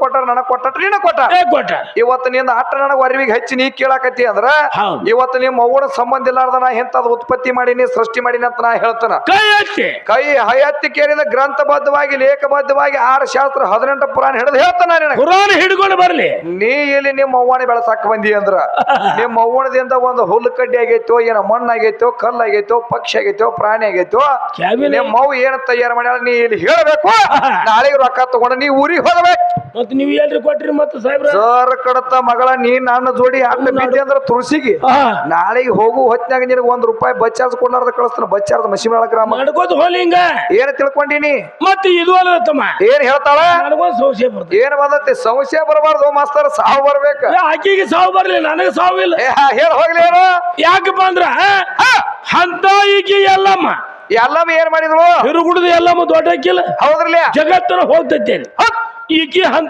ಕೊಟ್ಟಾರ ನನಗ್ ಕೊಟ್ಟ ನೀನ ಕೊಟ್ಟ ಇವತ್ತು ನಿಂದ ಅಟ್ಟ ನನಗ್ ಅರಿವಿಗೆ ಹಚ್ಚಿ ನೀ ಕೇಳಾಕತ್ತಿ ಅಂದ್ರ ಇವತ್ತು ನಿಮ್ಮ ಅವ್ವನ ಸಂಬಂಧ ಇಲ್ಲಾರ್ದ ನಾ ಎಂತದ್ ಉತ್ಪತ್ತಿ ಮಾಡೀನಿ ಸೃಷ್ಟಿ ಮಾಡೀನಿ ಅಂತ ನಾ ಹೇಳ್ತಾನ ಕೈ ಹಯತ್ತಿ ಕೇಳಿದ ಗ್ರಂಥಬದ್ಧವಾಗಿ ಲೇಖಬದ್ಧವಾಗಿ 6 ಶಾಸ್ತ್ರ 18 ಪುರಾಣ ಹಿಡಿದು ಹೇಳ್ತಾನ ಪುರಾಣ ಹಿಡ್ಕೊಂಡು ಬರ್ಲಿ ನೀ ಇಲ್ಲಿ ನಿಮ್ಮ ಅವ್ವನ ಬೆಳಸಾಕ ಬಂದಿ ಅಂದ್ರ ನಿಮ್ಮ ಅವ್ವನದಿಂದ ಒಂದು ಹುಲ್ಲು ಕಡ್ಡಿ ಆಗೈತೋ ಏನೋ ಮಣ್ಣಾಗೈತೋ ಕಲ್ಲಾಗೈತೋ ಪಕ್ಷಿ ಆಗೈತೋ ಪ್ರಾಣಿ ಆಗೈತೋ ನಿಮ್ಮ ಅವ್ವ ಏನ ತಯಾರು ಮಾಡ್ಯಾಳ ನೀ ಇಲ್ಲಿ ಹೇಳ್ಬೇಕು ನಾಳೆಗೆ ರೊಕ್ಕ ತಗೊಂಡ ನೀ ಊರಿಗೆ ಹೋಗ್ಬೇಕು ಮತ್ ನೀವ್ ಎಲ್ರಿ ಕೊಟ್ರಿ ಮತ್ತ ಸಾಹೇಬ್ರ ಸರ್ ಕಡತ ಮಗಳ ನೀ ನನ್ನ ಜೋಡಿ ಅಡ್ಡ ಬಿದ್ದಿ ಅಂದ್ರ ತುಳಸಿಗೆ ನಾಳೆಗೆ ಹೋಗು ಹೊತ್ನಾಗ ನಿನಗೆ ₹1 ಬಚ್ಚಾರ್ಸ್ ಕೊಡ್ಲಾರ್ದ ಕಳಿಸ್ತಾನ ಬಚ್ಚಾರ್ಸ್ ಮಸಿಮಾಳ ಗ್ರಾಮ ಮಾಡ್ಕೋತ ಹೋಲಿ ಹಿಂಗ ಏನ್ ತಿಳ್ಕೊಂಡಿನಿ ಮತ್ತೆ ಇದು ಅಲ್ಲ ತಮ್ಮ ಏನ್ ಹೇಳ್ತಾಳ ನನಗೊಂದು ಸಂಶಯ ಬರ್ತದೆ ಏನ್ ಬಂದತಿ ಸಂಶಯ ಬರಬಾರ್ದು ಮಾಸ್ತರ್ ಸಾವು ಬರ್ಬೇಕ ಆಕಿಗೆ ಸಾವು ಬರ್ಲಿ ನನಗೆ ಸಾವು ಇಲ್ಲ ಹೇಳ ಹೋಗ್ಲಿ ಏನು ಯಾಕಪ್ಪ ಅಂದ್ರ ಅಂತ ಈಕಿ ಎಲ್ಲಮ್ಮ ಏನ್ ಮಾಡಿದ್ರು ಹಿರುಗುಡದ ಎಲ್ಲಮ್ಮ ದೊಡ್ಡ ಹಾಕಿಲ್ಲ ಹೌದ್ರಲ್ಲ ಜಗತ್ತನ ಹೋಗ್ತೈತೇನೆ ಈಕಿ ಅಂತ